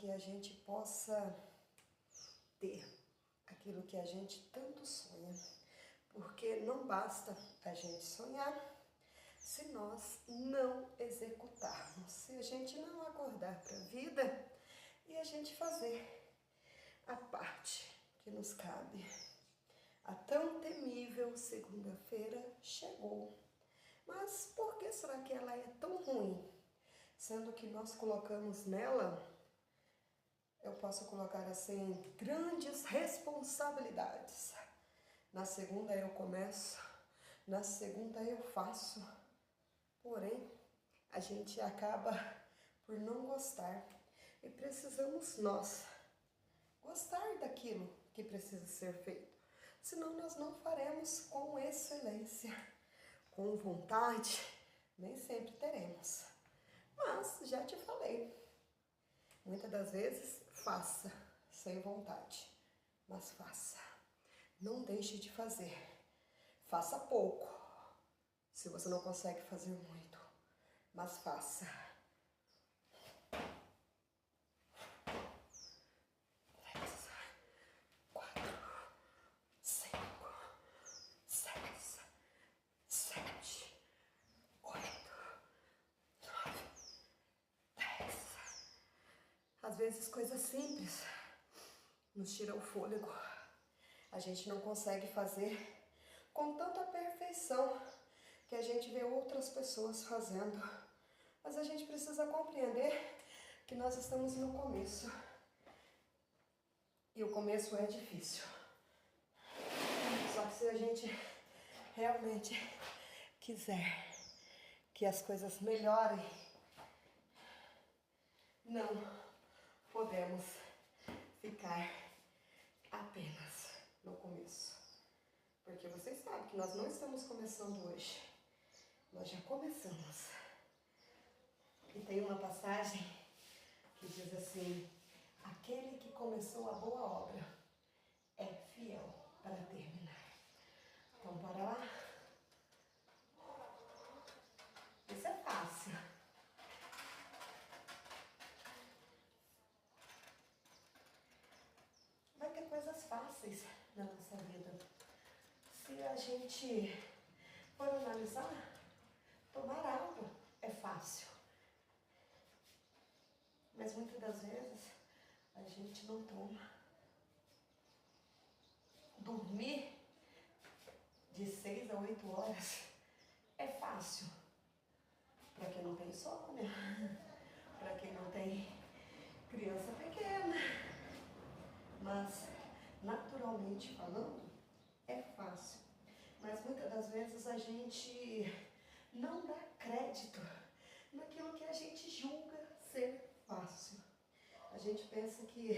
que a gente possa ter aquilo que a gente tanto sonha. Porque não basta a gente sonhar se nós não executarmos, se a gente não acordar para a vida e a gente fazer a parte que nos cabe. A tão temível segunda-feira chegou. Mas por que será que ela é tão ruim? Sendo que nós colocamos nela, eu posso colocar assim, grandes responsabilidades. Na segunda eu começo, na segunda eu faço. Porém, a gente acaba por não gostar. E precisamos nós gostar daquilo que precisa ser feito. Senão nós não faremos com excelência, com vontade, nem sempre teremos. Mas já te falei, muitas das vezes faça sem vontade, mas faça. Não deixe de fazer. Faça pouco, se você não consegue fazer muito, mas faça. 3, 4, 5, 6, 7, 8, 9, 10. Às vezes coisas simples nos tiram o fôlego. A gente não consegue fazer com tanta perfeição que a gente vê outras pessoas fazendo. Mas a gente precisa compreender que nós estamos no começo. E o começo é difícil. Só que se a gente realmente quiser que as coisas melhorem, não podemos ficar apenas no começo. Porque vocês sabem que nós não estamos começando hoje. Nós já começamos. E tem uma passagem que diz assim: aquele que começou a boa obra é fiel para terminar. Então, bora lá? Isso é fácil. Vai ter coisas fáceis na nossa vida. Se a gente for analisar, tomar água é fácil. Mas muitas das vezes a gente não toma. Dormir de 6 a 8 horas é fácil. Para quem não tem insônia, para quem não tem criança pequena. Mas, naturalmente falando, é fácil. Mas muitas das vezes a gente não dá crédito naquilo que a gente julga ser fácil. A gente pensa que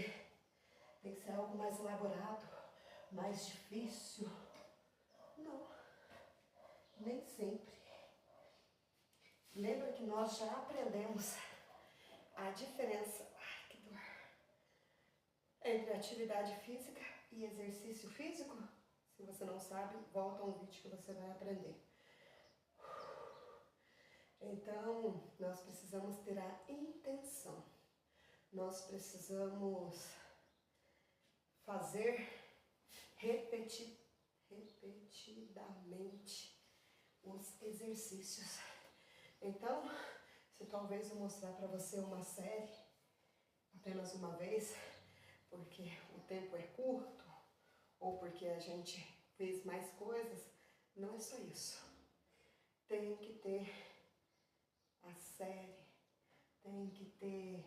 tem que ser algo mais elaborado, mais difícil. Não, nem sempre. Lembra que nós já aprendemos a diferença, que dor, entre atividade física e exercício físico? Se você não sabe, volta a um vídeo que você vai aprender. Então, nós precisamos ter a intenção. Nós precisamos fazer repetidamente os exercícios. Então, se talvez eu mostrar para você uma série apenas uma vez, porque o tempo é curto, ou porque a gente fez mais coisas, não é só isso. Tem que ter a série, tem que ter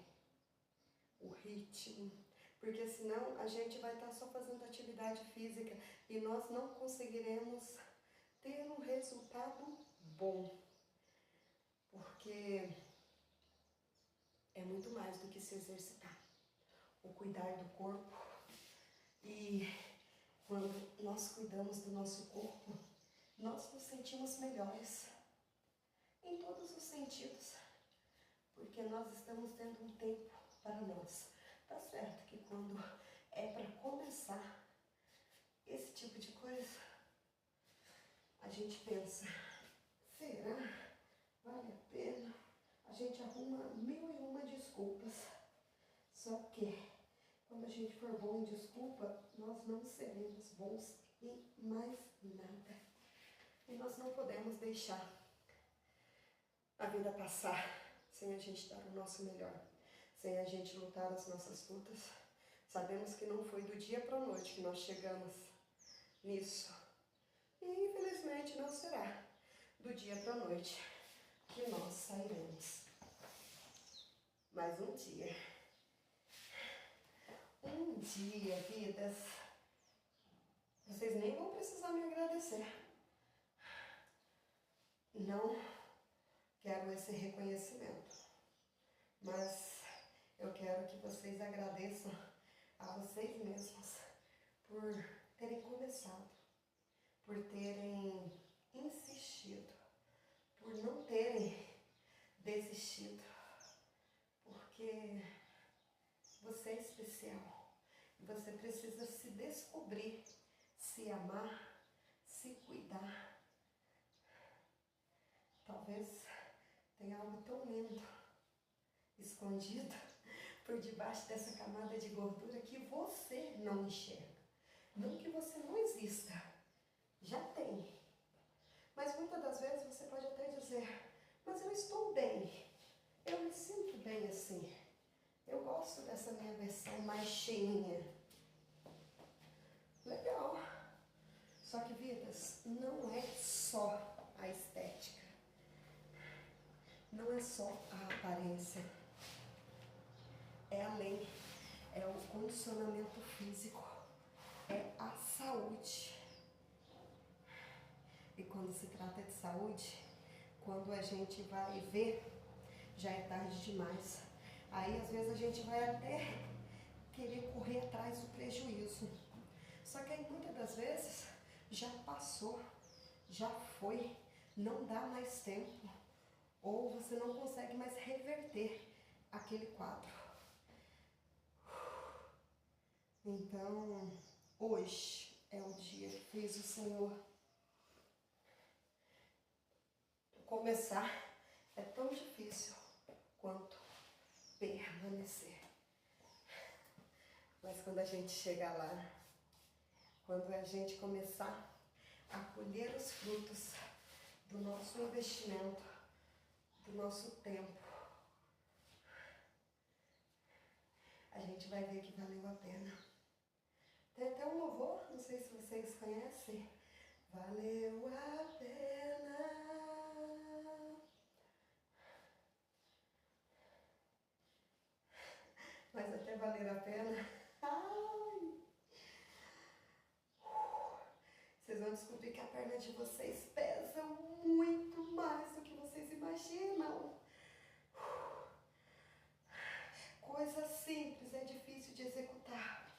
o ritmo, porque senão a gente vai estar só fazendo atividade física e nós não conseguiremos ter um resultado bom, porque é muito mais do que se exercitar, o cuidar do corpo. E quando nós cuidamos do nosso corpo, nós nos sentimos melhores em todos os sentidos, porque nós estamos tendo um tempo para nós. Tá certo que quando é para começar esse tipo de coisa, a gente pensa, será? Vale a pena? A gente arruma 1001 desculpas. Só que, quando a gente for bom em desculpa, nós não seremos bons em mais nada. E nós não podemos deixar a vida passar sem a gente dar o nosso melhor, sem a gente lutar as nossas lutas. Sabemos que não foi do dia para a noite que nós chegamos nisso. E infelizmente não será do dia para a noite que nós sairemos. Mas um dia, vidas, vocês nem vão precisar me agradecer. Não quero esse reconhecimento, mas eu quero que vocês agradeçam a vocês mesmos por terem começado, por terem insistido, por não terem desistido, porque você é especial. Você precisa se descobrir, se amar, se cuidar. Talvez tenha algo tão lindo escondido por debaixo dessa camada de gordura que você não enxerga. Não que você não exista, já tem. Mas muitas das vezes você pode até dizer, mas eu estou bem, eu me sinto bem assim. Eu gosto dessa minha versão mais cheinha. Legal. Só que, vidas, não é só a estética. Não é só a aparência. É além. É o condicionamento físico. É a saúde. E quando se trata de saúde, quando a gente vai ver, já é tarde demais. Aí, às vezes, a gente vai até querer correr atrás do prejuízo. Só que aí, muitas das vezes, já passou, já foi, não dá mais tempo. Ou você não consegue mais reverter aquele quadro. Então, hoje é o dia que fez o Senhor. Começar é tão difícil quanto permanecer. Mas quando a gente chegar lá, quando a gente começar a colher os frutos do nosso investimento, do nosso tempo, a gente vai ver que valeu a pena. Tem até um louvor, não sei se vocês conhecem. Valeu a pena. Mas até valer a pena, ai, vocês vão descobrir que a perna de vocês pesa muito mais do que vocês imaginam. Coisa simples é difícil de executar.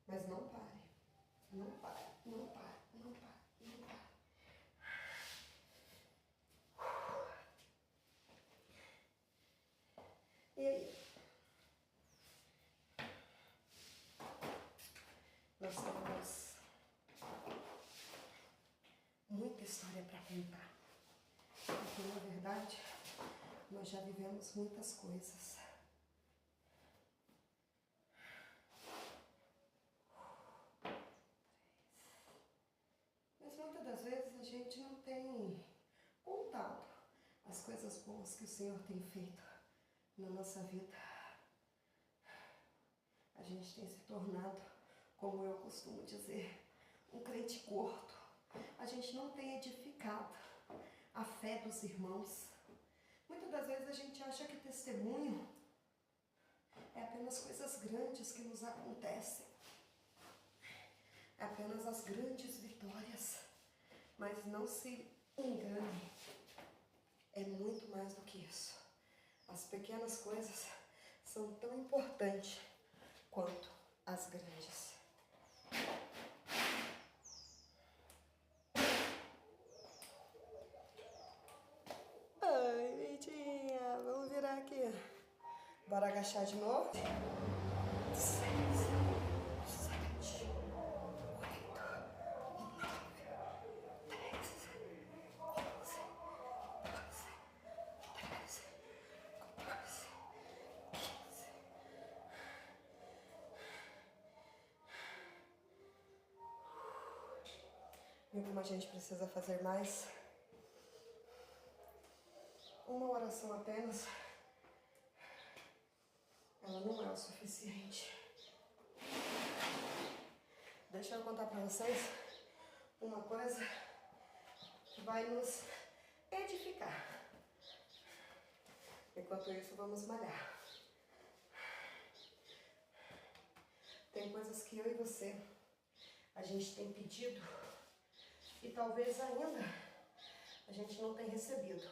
Mas não pare, não pare, não pare, não pare, não pare. E aí? Nós temos muita história para contar. Porque, na verdade, nós já vivemos muitas coisas. Mas muitas das vezes a gente não tem contado as coisas boas que o Senhor tem feito na nossa vida. A gente tem se tornado, como eu costumo dizer, um crente gordo. A gente não tem edificado a fé dos irmãos. Muitas das vezes a gente acha que testemunho é apenas coisas grandes que nos acontecem. É apenas as grandes vitórias. Mas não se engane, é muito mais do que isso. As pequenas coisas são tão importantes quanto as grandes. Ai, Leitinha, vamos virar aqui. Bora agachar de novo? 6, 7, 8, 9, 10, 11, 12, 13, 14, E como a gente precisa fazer mais, uma oração apenas, ela não é o suficiente. Deixa eu contar para vocês uma coisa que vai nos edificar. Enquanto isso, vamos malhar. Tem coisas que eu e você, a gente tem pedido e talvez ainda a gente não tenha recebido.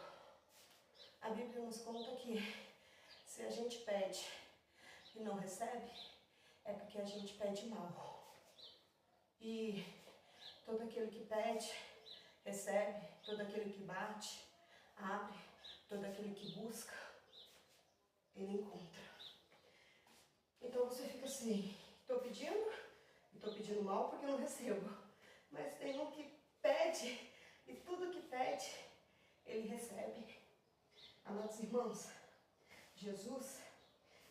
A Bíblia nos conta que se a gente pede e não recebe, é porque a gente pede mal. E todo aquele que pede, recebe, todo aquele que bate, abre, todo aquele que busca, ele encontra. Então você fica assim, estou pedindo mal porque não recebo. Mas tem um que pede, e tudo que pede, ele recebe. Amados irmãos, Jesus,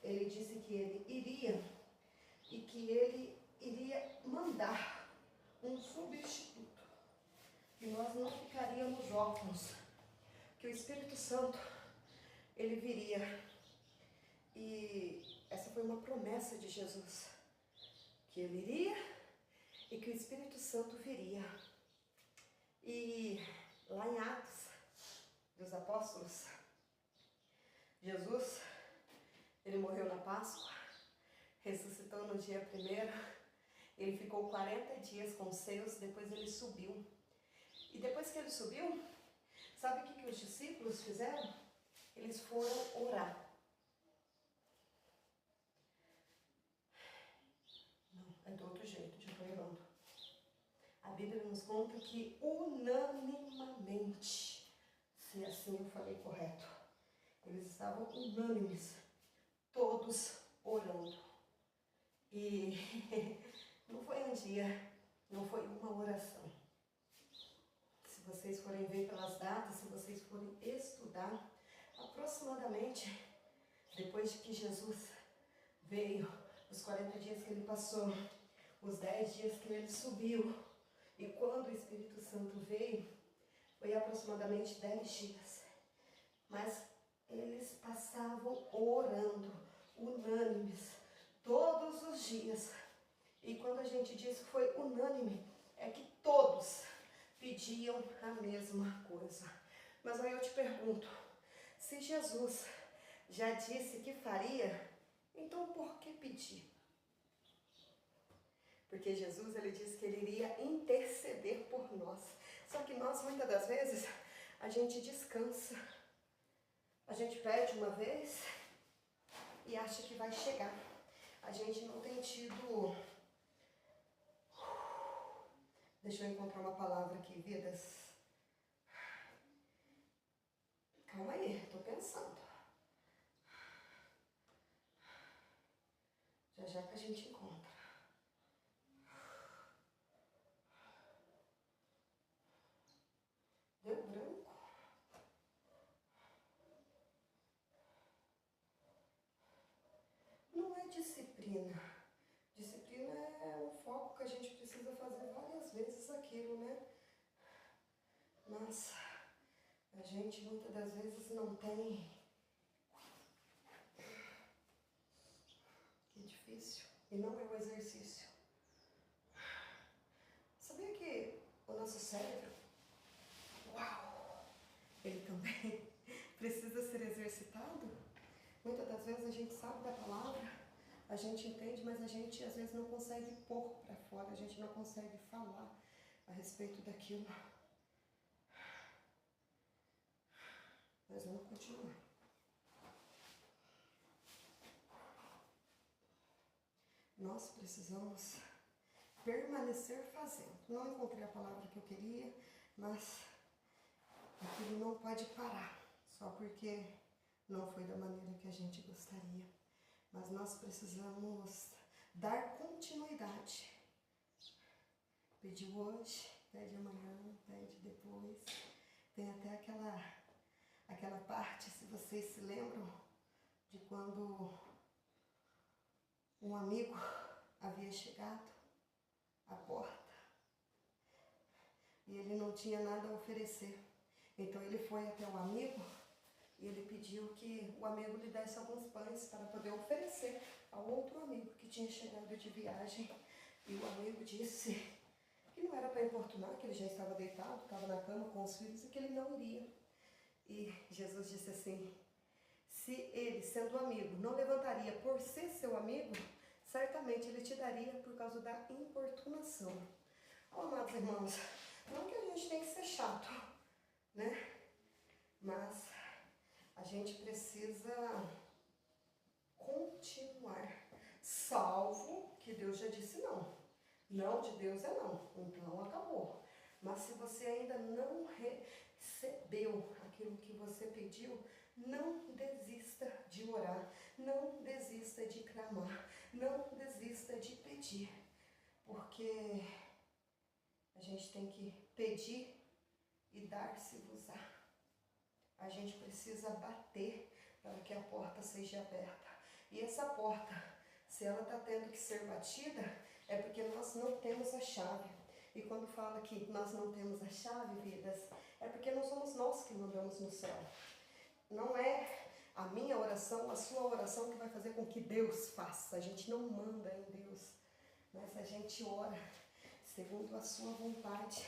ele disse que ele iria, e que ele iria mandar um substituto, que nós não ficaríamos órfãos, que o Espírito Santo, ele viria. E essa foi uma promessa de Jesus, que ele iria e que o Espírito Santo viria. E lá em Atos dos Apóstolos, Jesus, ele morreu na Páscoa, ressuscitou no dia 1º, ele ficou 40 dias com os seus, depois ele subiu. E depois que ele subiu, sabe o que os discípulos fizeram? Eles foram orar. Não, é do outro jeito, já estou errando. A Bíblia nos conta que unanimamente, se assim eu falei correto, eles estavam unânimes, todos orando. E não foi um dia, não foi uma oração. Se vocês forem ver pelas datas, se vocês forem estudar, aproximadamente, depois de que Jesus veio, os 40 dias que ele passou, os 10 dias que ele subiu, e quando o Espírito Santo veio, foi aproximadamente 10 dias. Mas eles passavam orando, unânimes, todos os dias. E quando a gente diz que foi unânime, é que todos pediam a mesma coisa. Mas aí eu te pergunto, se Jesus já disse que faria, então por que pedir? Porque Jesus, ele disse que ele iria interceder por nós. Só que nós, muitas das vezes, a gente descansa. A gente pede uma vez e acha que vai chegar. A gente não tem tido... Deixa eu encontrar uma palavra aqui, vidas. Calma aí, tô pensando. Já já que a gente encontra. Deu branco? Não é disciplina. Disciplina é um foco que a gente precisa fazer várias vezes aquilo, né? Mas a gente muitas das vezes não tem. Que difícil. E não é um exercício. Sabia que o nosso cérebro, ele também precisa ser exercitado? Muitas das vezes a gente sabe da palavra, a gente entende, mas a gente às vezes não consegue pôr para fora, a gente não consegue falar a respeito daquilo. Mas vamos continuar. Nós precisamos permanecer fazendo. Não encontrei a palavra que eu queria, mas aquilo não pode parar, só porque não foi da maneira que a gente gostaria. Mas nós precisamos dar continuidade. Pediu hoje, pede amanhã, pede depois. Tem até aquela parte, se vocês se lembram, de quando um amigo havia chegado à porta. e ele não tinha nada a oferecer. Então ele foi até o amigo e ele pediu que o amigo lhe desse alguns pães para poder oferecer ao outro amigo que tinha chegado de viagem. E o amigo disse que não era para importunar, que ele já estava deitado, estava na cama com os filhos e que ele não iria. E Jesus disse assim, se ele, sendo amigo, não levantaria por ser seu amigo, certamente ele te daria por causa da importunação. Oh, amados irmãos, não que a gente tem que ser chato, né? Mas a gente precisa continuar, salvo que Deus já disse não. Não de Deus é não, então acabou. Mas se você ainda não recebeu aquilo que você pediu, não desista de orar, não desista de clamar, não desista de pedir, porque a gente tem que pedir e dar-se-vos-á. A gente precisa bater para que a porta seja aberta. E essa porta, se ela está tendo que ser batida, é porque nós não temos a chave. E quando fala que nós não temos a chave, vidas, é porque não somos nós que mandamos no céu. Não é a minha oração, a sua oração que vai fazer com que Deus faça. A gente não manda em Deus, mas a gente ora segundo a sua vontade,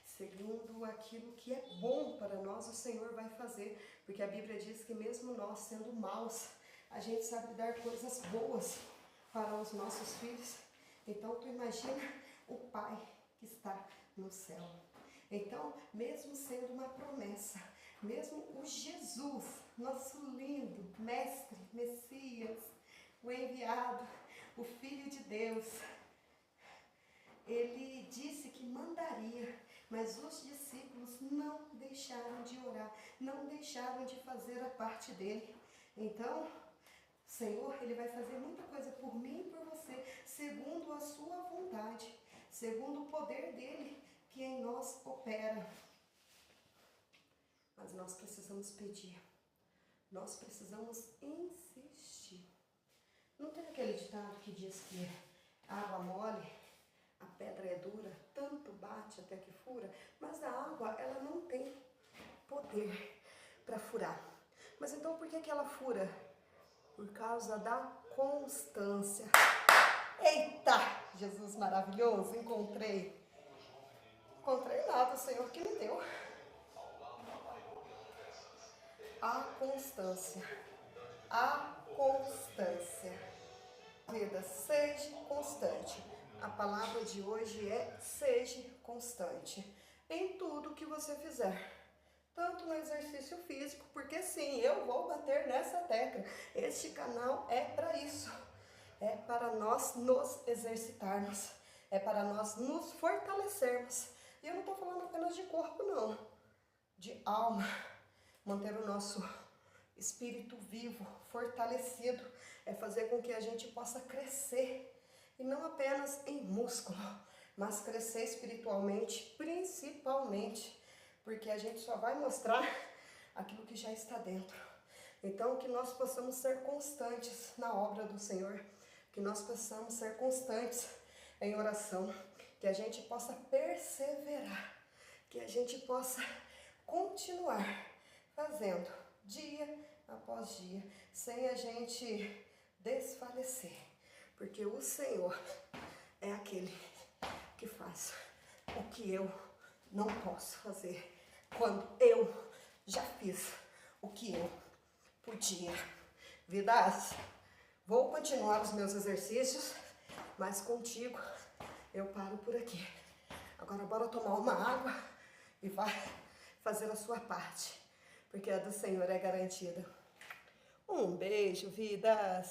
segundo aquilo que é bom para nós, o Senhor vai fazer. Porque a Bíblia diz que mesmo nós sendo maus, a gente sabe dar coisas boas para os nossos filhos. Então tu imagina o Pai que está no céu. Então, mesmo sendo uma promessa, mesmo o Jesus, nosso lindo Mestre, Messias, o enviado, o Filho de Deus, ele disse que mandaria, mas os discípulos não deixaram de orar, não deixaram de fazer a parte dele. Então, o Senhor, ele vai fazer muita coisa por mim e por você, segundo a sua vontade, segundo o poder dele que em nós opera. Mas nós precisamos pedir, nós precisamos insistir. Não tem aquele ditado que diz que água mole, a pedra é dura, tanto bate até que fura, mas a água, ela não tem poder para furar. Mas então por que ela fura? Por causa da constância. Eita, Jesus maravilhoso, encontrei nada, o Senhor que me deu. A constância. Vida, seja constante. A palavra de hoje é seja constante em tudo que você fizer. Tanto no exercício físico, porque sim, eu vou bater nessa tecla. Este canal é para isso. É para nós nos exercitarmos. É para nós nos fortalecermos. E eu não estou falando apenas de corpo, não. De alma. Manter o nosso espírito vivo, fortalecido. É fazer com que a gente possa crescer. E não apenas em músculo, mas crescer espiritualmente, principalmente. Porque a gente só vai mostrar aquilo que já está dentro. Então, que nós possamos ser constantes na obra do Senhor. Que nós possamos ser constantes em oração. Que a gente possa perseverar. Que a gente possa continuar fazendo dia após dia, sem a gente desfalecer. Porque o Senhor é aquele que faz o que eu não posso fazer. Quando eu já fiz o que eu podia. Vidas, vou continuar os meus exercícios, mas contigo eu paro por aqui. Agora bora tomar uma água e vai fazer a sua parte, porque a do Senhor é garantida. Um beijo, vidas!